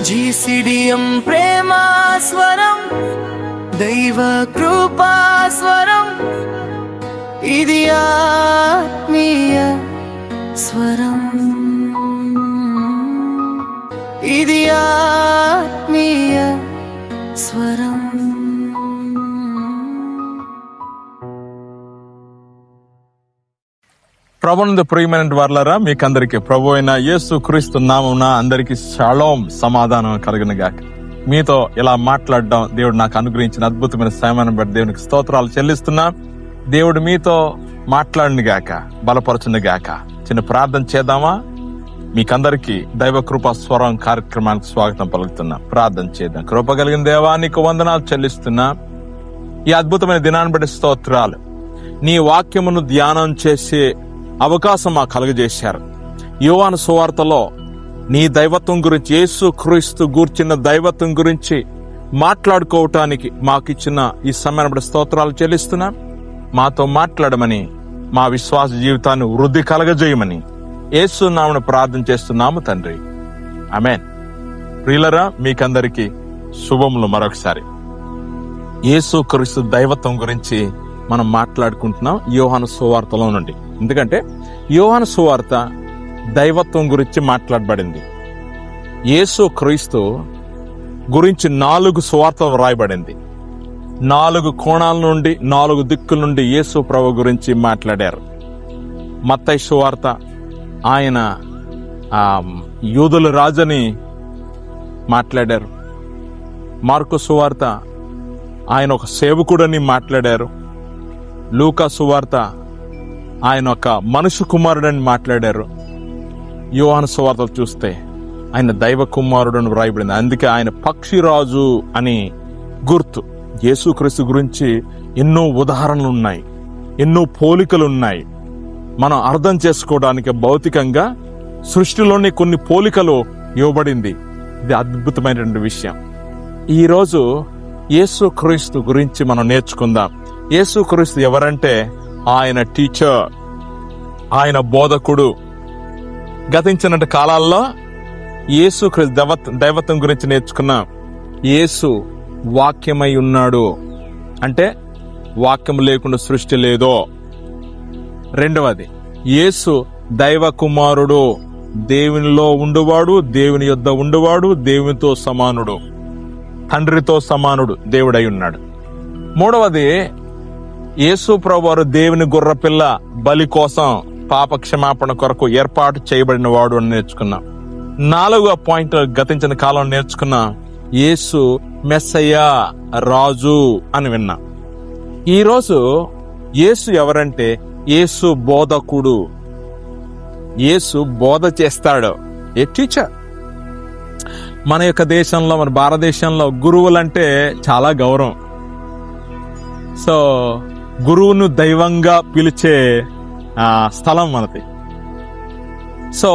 జీసిడియం ప్రేమా స్వరం, దైవ కృపా స్వరం, ఇది ఆత్మీయ స్వరం, ఇది ఆత్మీయ స్వరం. ప్రభునందు ప్రియమైన వారలారా, మీకందరికి ప్రభు అయిన యేసు క్రీస్తు నామమున అందరికి షాలోం, సమాధానం కలుగును గాక. మీతో ఇలా మాట్లాడడం దేవుడు నాకు అనుగ్రహించిన అద్భుతమైన సమయాన్ని బట్టి దేవునికి స్తోత్రాలు చెల్లిస్తున్నా. దేవుడు మీతో మాట్లాడిన గాక, బలపరచును గాక. చిన్న ప్రార్థన చేద్దామా? మీకందరికి దైవ కృపా స్వరం కార్యక్రమానికి స్వాగతం పలుకుతున్నా. ప్రార్థన చేద్దాం. కృప కలిగిన దేవా, నీకు వందనాలు చెల్లిస్తున్నా. ఈ అద్భుతమైన దినాన్ని బట్టి స్తోత్రాలు. నీ వాక్యమును ధ్యానం చేసే అవకాశం మాకు కలుగజేశారు. యోహాను సువార్తలో నీ దైవత్వం గురించి, యేసు క్రీస్తు గూర్చిన దైవత్వం గురించి మాట్లాడుకోవటానికి మాకు ఇచ్చిన ఈ సమయాన్ని బట్టి స్తోత్రాలు చెల్లిస్తున్నా. మాతో మాట్లాడమని, మా విశ్వాస జీవితాన్ని వృద్ధి కలగజేయమని యేసు నామమున ప్రార్థన చేస్తున్నాము తండ్రి, ఆమేన్. ప్రియులరా, మీకందరికి శుభములు. మరొకసారి యేసు క్రీస్తు దైవత్వం గురించి మనం మాట్లాడుకుంటున్నాం యోహాను సువార్తలో నుండి. ఎందుకంటే యోహాను సువార్త దైవత్వం గురించి మాట్లాడబడింది. యేసు క్రీస్తు గురించి 4 సువార్తలు రాయబడింది. 4 కోణాల నుండి, 4 దిక్కుల నుండి యేసు ప్రభు గురించి మాట్లాడారు. మత్తయి సువార్త ఆయన యూదుల రాజని మాట్లాడారు. మార్కు సువార్త ఆయన ఒక సేవకుడని మాట్లాడారు. లూకా సువార్త ఆయన ఒక మనుష్య కుమారుడని మాట్లాడారు. యోహాను సువార్తలు చూస్తే ఆయన దైవ కుమారుడని వ్రాయబడింది. అందుకే ఆయన పక్షిరాజు అని గుర్తు. యేసుక్రీస్తు గురించి ఎన్నో ఉదాహరణలు ఉన్నాయి, ఎన్నో పోలికలు ఉన్నాయి. మనం అర్థం చేసుకోవడానికి భౌతికంగా సృష్టిలోని కొన్ని పోలికలు ఇవ్వబడింది. ఇది అద్భుతమైనటువంటి విషయం. ఈరోజు యేసుక్రీస్తు గురించి మనం నేర్చుకుందాం. యేసుక్రీస్తు ఎవరంటే ఆయన టీచర్, ఆయన బోధకుడు. గతించిన కాలాల్లో యేసుక్రీస్తు దైవత్వం గురించి నేర్చుకున్నాం. యేసు వాక్యమై ఉన్నాడు అంటే వాక్యం లేకుండా సృష్టి లేదో. రెండవది, యేసు దైవ కుమారుడు, దేవునిలో ఉండువాడు, దేవుని యొద్ద ఉండువాడు, దేవునితో సమానుడు, తండ్రితో సమానుడు దేవుడై ఉన్నాడు. మూడవది, యేసు ప్రభువారు దేవుని గొర్రెపిల్ల బలి కోసం పాప క్షమాపణ కొరకు ఏర్పాటు చేయబడిన వాడు అని నేర్చుకున్నాం. 4వ పాయింట్, గతించిన కాలం నేర్చుకున్నాం. యేసు మెస్సయ్య, రాజు అని విన్నాం. ఈరోజు యేసు ఎవరంటే యేసు బోధకుడు. యేసు బోధ చేస్తాడు, ఏ టీచర్. మన యొక్క దేశంలో, మన భారతదేశంలో గురువులంటే చాలా గౌరవం. సో గురువును దైవంగా పిలిచే స్థలం మనది. సో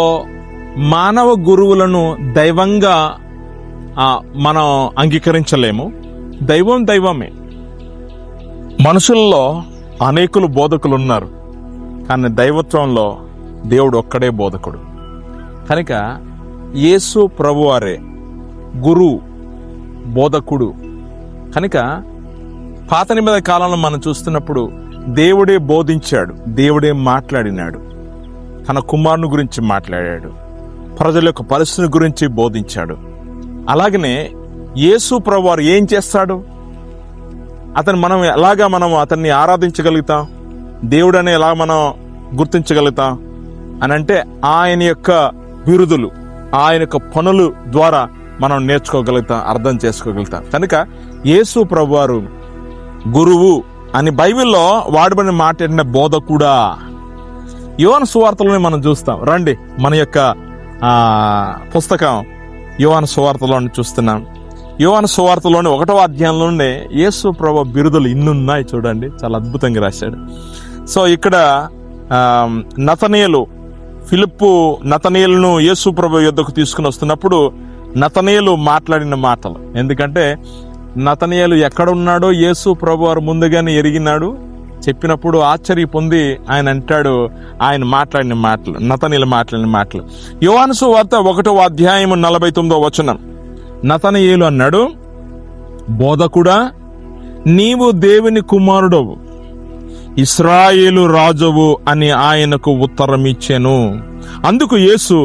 మానవ గురువులను దైవంగా మనం అంగీకరించలేము. దైవం దైవమే. మనుషుల్లో అనేకులు బోధకులు ఉన్నారు, కానీ దైవత్వంలో దేవుడు ఒక్కడే బోధకుడు. కనుక యేసు ప్రభువారే గురు, బోధకుడు. కనుక పాత నిబంధన కాలంలో మనం చూస్తున్నప్పుడు దేవుడే బోధించాడు, దేవుడే మాట్లాడినాడు. తన కుమారుని గురించి మాట్లాడాడు, ప్రజల యొక్క పరిస్థితి గురించి బోధించాడు. అలాగనే యేసు ప్రభువారు ఏం చేస్తాడు? మనం అతన్ని ఆరాధించగలుగుతాం, దేవుడని ఎలా మనం గుర్తించగలుగుతాం అని అంటే ఆయన యొక్క బిరుదులు, ఆయన యొక్క పనులు ద్వారా మనం నేర్చుకోగలుగుతాం, అర్థం చేసుకోగలుగుతాం. కనుక యేసు ప్రభువారు గురువు అని బైబిల్లో వాడబడిన మాట్లాడిన బోధకుడా. యోహాను సువార్తలోనే మనం చూస్తాం. రండి, మన యొక్క పుస్తకం యోహాను సువార్తలో చూస్తున్నాం. యోహాను సువార్తలోని 1వ అధ్యాయంలోనే యేసు ప్రభు బిరుదులు ఇన్నున్నాయి. చూడండి, చాలా అద్భుతంగా రాశాడు. సో ఇక్కడ ఫిలిప్పు నతనయేలును యేసు ప్రభు యొద్దకు తీసుకుని వస్తున్నప్పుడు నతనయేలు మాట్లాడిన మాటలు. ఎందుకంటే నతనయేలు ఎక్కడున్నాడో యేసు ప్రభువారు ముందుగానే ఎరిగినాడు. చెప్పినప్పుడు ఆశ్చర్య పొంది ఆయన అంటాడు, ఆయన మాట్లాడిన మాటలు, నతనయేలు మాట్లాడిన మాటలు. యోహాను సువార్త 1వ అధ్యాయం 49వ వచనం. నతనయేలు అన్నాడు, బోధకుడా, నీవు దేవుని కుమారుడవు, ఇశ్రాయేలు రాజువు అని ఆయనకు ఉత్తరం ఇచ్చెను. అందుకు యేసు,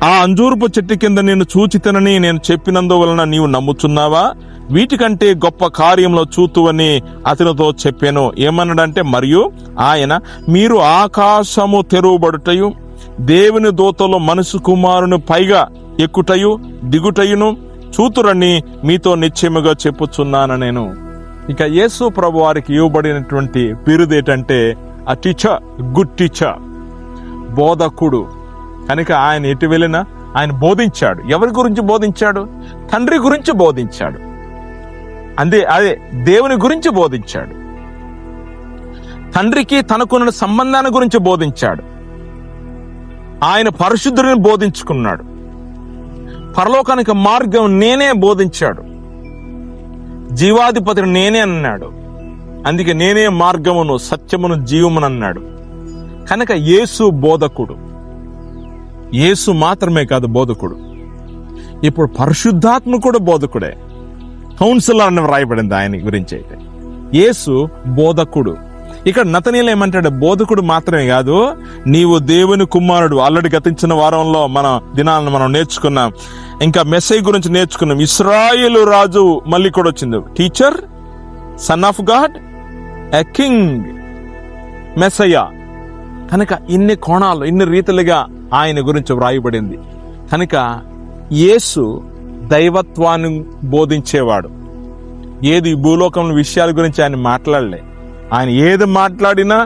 ఆ అంజూరపు చెట్టు కింద నేను చూచితనని నేను చెప్పినందువలన నీవు నమ్ముచున్నావా? వీటికంటే గొప్ప కార్యంలో చూతువని అతనితో చెప్పాను. ఏమన్నాడంటే, మరియు ఆయన, మీరు ఆకాశము తెరువబడుటయు దేవుని దూతలు మనుషు కుమారుని పైగా ఎక్కుటయు దిగుటయును చూతురని మీతో నిశ్చయముగా చెప్పుచున్నాను నేను. ఇక యేసు ప్రభు వారికి ఇవ్వబడినటువంటి బిరుదు ఏంటంటే ఆ టీచర్, గుడ్ టీచర్, బోధకుడు. కనుక ఆయన ఎటు వెళ్ళినా ఆయన బోధించాడు. ఎవరి గురించి బోధించాడు? తండ్రి గురించి బోధించాడు. అదే దేవుని గురించి బోధించాడు. తండ్రికి తనకున్న సంబంధాన్ని గురించి బోధించాడు. ఆయన పరిశుద్ధుడిని బోధించుకున్నాడు. పరలోకానికి మార్గం నేనే బోధించాడు. జీవాధిపతిని నేనే అన్నాడు. అందుకే నేనే మార్గమును సత్యమును జీవమును అన్నాడు. కనుక యేసు బోధకుడు. యేసు మాత్రమే కాదు బోధకుడు, ఇప్పుడు పరిశుద్ధాత్మ కూడా బోధకుడే. కౌన్సిలర్ అని వ్రాయబడింది ఆయన గురించి. అయితే యేసు బోధకుడు. ఇక్కడ నతనీయులు ఏమంటాడు? బోధకుడు మాత్రమే కాదు, నీవు దేవుని కుమారుడు. ఆల్రెడీ గతించిన వారంలో మన దినాలను మనం నేర్చుకున్నాం. ఇంకా మెస్సై గురించి నేర్చుకున్నాం. ఇశ్రాయేలు రాజు మళ్ళీ కూడా వచ్చింది. Teacher, son of God, a king, Messiah. కనుక ఇన్ని కోణాలు, ఇన్ని రీతిలుగా ఆయన గురించి వ్రాయబడింది. కనుక యేసు దైవత్వాన్ని బోధించేవాడు. ఏది భూలోకం విషయాల గురించి ఆయన మాట్లాడలే. ఆయన ఏది మాట్లాడినా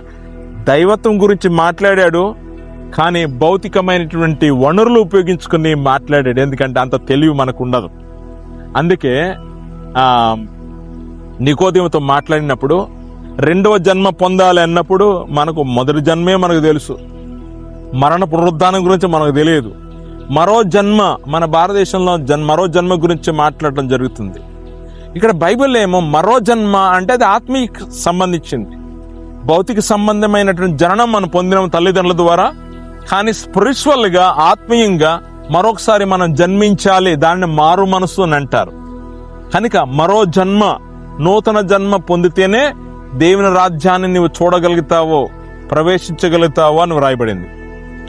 దైవత్వం గురించి మాట్లాడాడు. కానీ భౌతికమైనటువంటి వనరులు ఉపయోగించుకుని మాట్లాడాడు. ఎందుకంటే అంత తెలివి మనకు ఉండదు. అందుకే నికోదేముతో మాట్లాడినప్పుడు రెండవ జన్మ పొందాలి అన్నప్పుడు మనకు మొదటి జన్మే మనకు తెలుసు. మరణ పునరుద్ధానం గురించి మనకు తెలియదు. మరో జన్మ, మన భారతదేశంలో మరో జన్మ గురించి మాట్లాడటం జరుగుతుంది. ఇక్కడ బైబిల్ ఏమో మరో జన్మ అంటే అది ఆత్మీయ సంబంధించింది. భౌతిక సంబంధమైనటువంటి జననం మనం పొందిన తల్లిదండ్రుల ద్వారా. కానీ స్పిరిచువల్ గా, ఆత్మీయంగా మరొకసారి మనం జన్మించాలి. దాన్ని మారు మనసు అని అంటారు. కనుక మరో జన్మ, నూతన జన్మ పొందితేనే దేవుని రాజ్యాన్ని నువ్వు చూడగలుగుతావో, ప్రవేశించగలుగుతావో అని వ్రాయబడింది.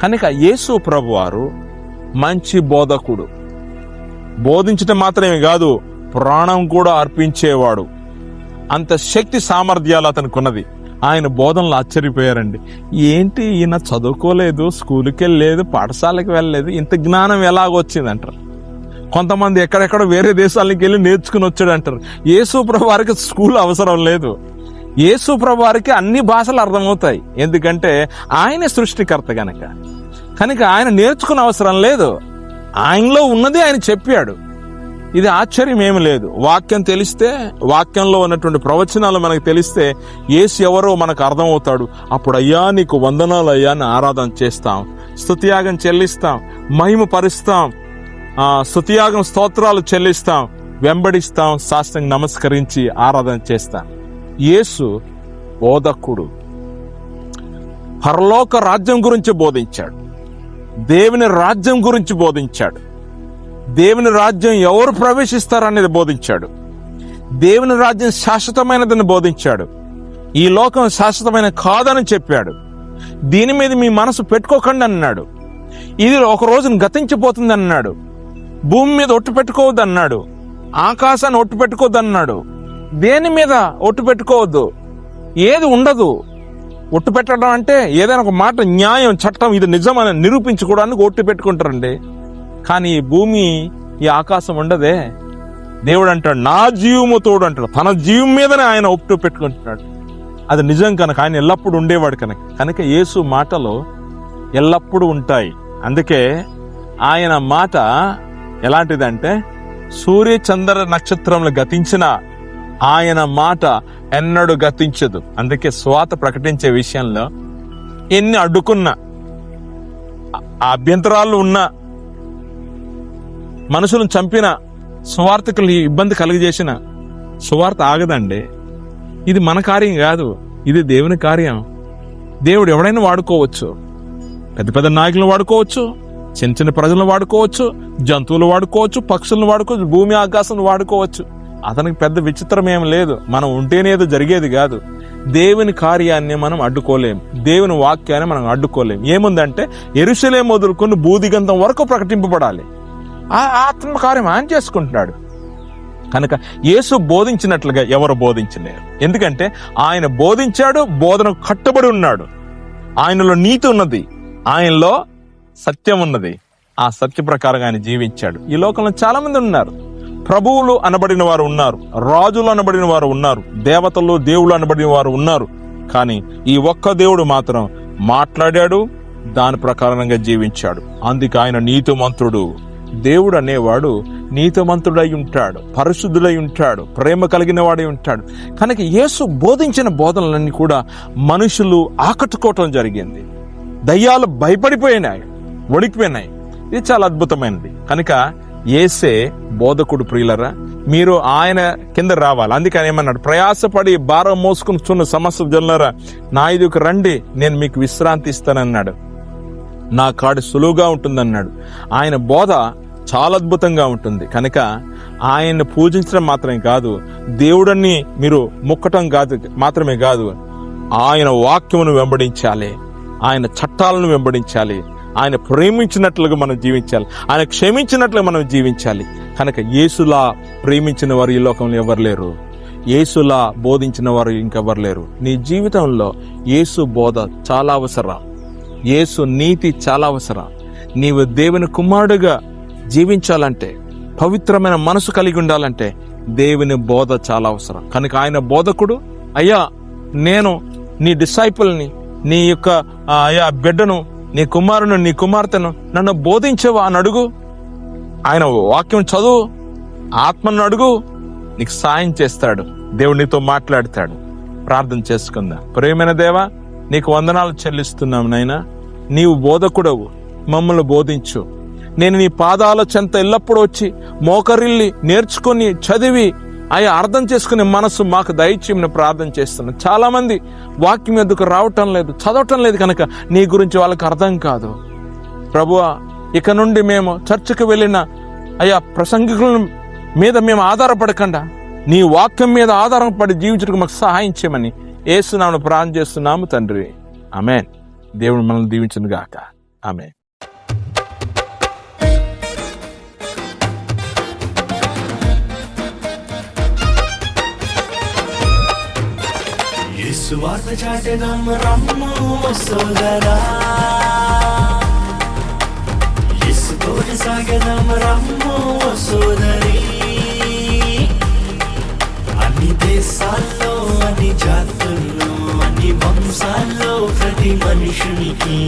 కనుక యేసు ప్రభు వారు మంచి బోధకుడు. బోధించటం మాత్రమే కాదు, ప్రాణం కూడా అర్పించేవాడు. అంత శక్తి సామర్థ్యాలు అతనికి ఉన్నది. ఆయన బోధనలు ఆశ్చర్యపోయారండి. ఏంటి ఈయన చదువుకోలేదు, స్కూల్కి వెళ్ళలేదు, పాఠశాలకు వెళ్ళలేదు, ఇంత జ్ఞానం ఎలాగొచ్చిందంటారు. కొంతమంది ఎక్కడెక్కడ వేరే దేశాలకు వెళ్ళి నేర్చుకుని వచ్చాడు అంటారు. యేసు ప్రభు వారికి స్కూల్ అవసరం లేదు. యేసు ప్రభు వారికి అన్ని భాషలు అర్థమవుతాయి. ఎందుకంటే ఆయన సృష్టికర్త కనుక ఆయన నేర్చుకునే అవసరం లేదు. ఆయనలో ఉన్నది ఆయన చెప్పాడు. ఇది ఆశ్చర్యం ఏమి లేదు. వాక్యం తెలిస్తే, వాక్యంలో ఉన్నటువంటి ప్రవచనాలు మనకు తెలిస్తే యేసు ఎవరో మనకు అర్థమవుతాడు. అప్పుడు అయ్యా నీకు వందనాలు అయ్యా అని ఆరాధన చేస్తాం, స్తుతియాగం చెల్లిస్తాం, మహిమ పరుస్తాం, స్తుతియాగం స్తోత్రాలు చెల్లిస్తాం, వెంబడిస్తాం, సాష్టాంగ నమస్కరించి ఆరాధన చేస్తాం. యేసు బోధకుడు. పరలోక రాజ్యం గురించి బోధించాడు. దేవుని రాజ్యం గురించి బోధించాడు. దేవుని రాజ్యం ఎవరు ప్రవేశిస్తారనేది బోధించాడు. దేవుని రాజ్యం శాశ్వతమైనదని బోధించాడు. ఈ లోకం శాశ్వతమైన కాదని చెప్పాడు. దీని మీద మీ మనసు పెట్టుకోకండి అన్నాడు. ఇది ఒక రోజున గతించిపోతుంది అన్నాడు. భూమి మీద ఒట్టు పెట్టుకోవద్దు అన్నాడు. ఆకాశాన్ని ఒట్టు పెట్టుకోవద్దు అన్నాడు. దేని మీద ఒట్టు పెట్టుకోవద్దు. ఏది ఉండదు. ఒట్టు పెట్టడం అంటే ఏదైనా ఒక మాట, న్యాయం, చట్టం, ఇది నిజం అని నిరూపించుకోవడానికి ఒట్టు పెట్టుకుంటారండి. కానీ ఈ భూమి, ఈ ఆకాశం ఉండదే. దేవుడు అంటాడు నా జీవము తోడు అంటాడు. తన జీవం మీదనే ఆయన ఒట్టు పెట్టుకుంటున్నాడు. అది నిజం కనుక ఆయన ఎల్లప్పుడూ ఉండేవాడు కనుక యేసు మాటలు ఎల్లప్పుడూ ఉంటాయి. అందుకే ఆయన మాట ఎలాంటిదంటే సూర్య చంద్ర నక్షత్రములు గతించిన ఆయన మాట ఎన్నడూ గతించదు. అందుకే స్వాత ప్రకటించే విషయంలో ఎన్ని అడ్డుకున్నా, అభ్యంతరాలు ఉన్నా, మనుషులను చంపిన, సువార్తకులు ఇబ్బంది కలిగజేసిన సువార్త ఆగదండి. ఇది మన కార్యం కాదు, ఇది దేవుని కార్యం. దేవుడు ఎవడైనా వాడుకోవచ్చు. పెద్ద పెద్ద నాయకులను వాడుకోవచ్చు, చిన్న చిన్న ప్రజలను వాడుకోవచ్చు, జంతువులు వాడుకోవచ్చు, పక్షులను వాడుకోవచ్చు, భూమి ఆకాశం వాడుకోవచ్చు. అతనికి పెద్ద విచిత్రం ఏం లేదు. మనం ఉంటేనేదో జరిగేది కాదు. దేవుని కార్యాన్ని మనం అడ్డుకోలేం, దేవుని వాక్యాన్ని మనం అడ్డుకోలేం. ఏముందంటే యెరూషలేము మొదలుకొని భూదిగంతం వరకు ప్రకటింపబడాలి. ఆ ఆత్మకార్యం ఆయన చేసుకుంటున్నాడు. కనుక యేసు బోధించినట్లుగా ఎవరు బోధించలేరు. ఎందుకంటే ఆయన బోధించాడు, బోధనకు కట్టుబడి ఉన్నాడు. ఆయనలో నీతి ఉన్నది, ఆయనలో సత్యం ఉన్నది. ఆ సత్య ప్రకారంగా ఆయన జీవించాడు. ఈ లోకంలో చాలా మంది ఉన్నారు. ప్రభువులు అనబడిన వారు ఉన్నారు, రాజులు అనబడిన వారు ఉన్నారు, దేవతలు దేవుళ్ళు అనబడిన వారు ఉన్నారు. కానీ ఈ ఒక్క దేవుడు మాత్రం మాట్లాడాడు, దాని ప్రకారంగా జీవించాడు. అందుకే ఆయన నీతిమంతుడు. దేవుడు అనేవాడు నీతిమంతుడై ఉంటాడు, పరిశుద్ధుడై ఉంటాడు, ప్రేమ కలిగిన వాడై ఉంటాడు. కనుక యేసు బోధించిన బోధనలన్నీ కూడా మనుషులు ఆకట్టుకోవటం జరిగింది. దయ్యాలు భయపడిపోయినాయి, వణికిపోయినాయి. ఇది చాలా అద్భుతమైనది. కనుక యేసే బోధకుడు. ప్రియులరా, మీరు ఆయన కింద రావాలి. అందుకని ఏమన్నాడు, ప్రయాసపడి భారం మోసుకుని సమస్త జనులారా నా ఎదుకు రండి, నేను మీకు విశ్రాంతి ఇస్తానన్నాడు. నా కాడు సులువుగా ఉంటుందన్నాడు. ఆయన బోధ చాలా అద్భుతంగా ఉంటుంది. కనుక ఆయన్ని పూజించడం మాత్రమే కాదు, దేవుడిని మీరు మొక్కటం మాత్రమే కాదు, ఆయన వాక్యమును వెంబడించాలి, ఆయన చట్టాలను వెంబడించాలి, ఆయన ప్రేమించినట్లుగా మనం జీవించాలి, ఆయన క్షమించినట్లుగా మనం జీవించాలి. కనుక యేసులా ప్రేమించిన వారు ఈ లోకంలో ఎవరు లేరు, యేసులా బోధించిన వారు ఇంకెవరు లేరు. నీ జీవితంలో యేసు బోధ చాలా అవసరం, యేసు నీతి చాలా అవసరం. నీవు దేవుని కుమారుడుగా జీవించాలంటే, పవిత్రమైన మనసు కలిగి ఉండాలంటే దేవుని బోధ చాలా అవసరం. కనుక ఆయన బోధకుడు. అయ్యా, నేను నీ డిసైపుల్ని, నీ యొక్క అయ్యా బిడ్డను, నీ కుమారుని, నీ కుమార్తెను నన్ను బోధించవా అని అడుగు. ఆయన వాక్యం చదువు, ఆత్మను అడుగు, నీకు సాయం చేస్తాడు. దేవుడు నీతో మాట్లాడతాడు. ప్రార్థన చేసుకుందాం. ప్రియమైన దేవా, నీకు వందనాలు చెల్లిస్తున్నాం నాయనా. నీవు బోధకుడవు, మమ్మల్ని బోధించు. నేను నీ పాదాల చెంత ఎల్లప్పుడూ వచ్చి మోకరిల్లి నేర్చుకుని చదివి అయ్యా అర్థం చేసుకునే మనసు మాకు దయచేయమని ప్రార్థన చేస్తున్నాను. చాలా మంది వాక్యం ఎందుకు రావటం లేదు, చదవటం లేదు, కనుక నీ గురించి వాళ్ళకి అర్థం కాదు. ప్రభువా, ఇక నుండి మేము చర్చకు వెళ్ళిన అయ్యా ప్రసంగికుల మీద మేము ఆధారపడకుండా నీ వాక్యం మీద ఆధారపడి జీవించడానికి మాకు సహాయం చేయమని యేసునామమున ప్రార్థన చేస్తున్నాము తండ్రి. ఆమేన్. దేవుడు మనల్ని దీవించును గాక. ఆమేన్. సువార్త చాటెదం రమ్ము సోదరా, యేసుతోటి సాగెదం రమ్ము సోదరి. అన్ని దేశాల్లో, అన్ని జాతుల్లో, అన్ని వంశాల్లో ప్రతి మనుషునికి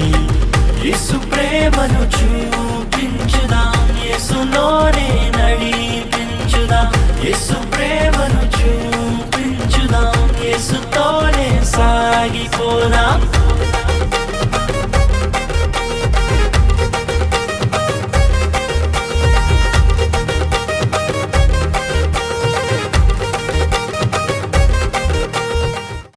యేసు ప్రేమను చూపించుదాం, యేసులోనే నడిపించుదాం, యేసు ప్రేమను చూపించుదాం, యేసుతోనే సాగిపోదాం.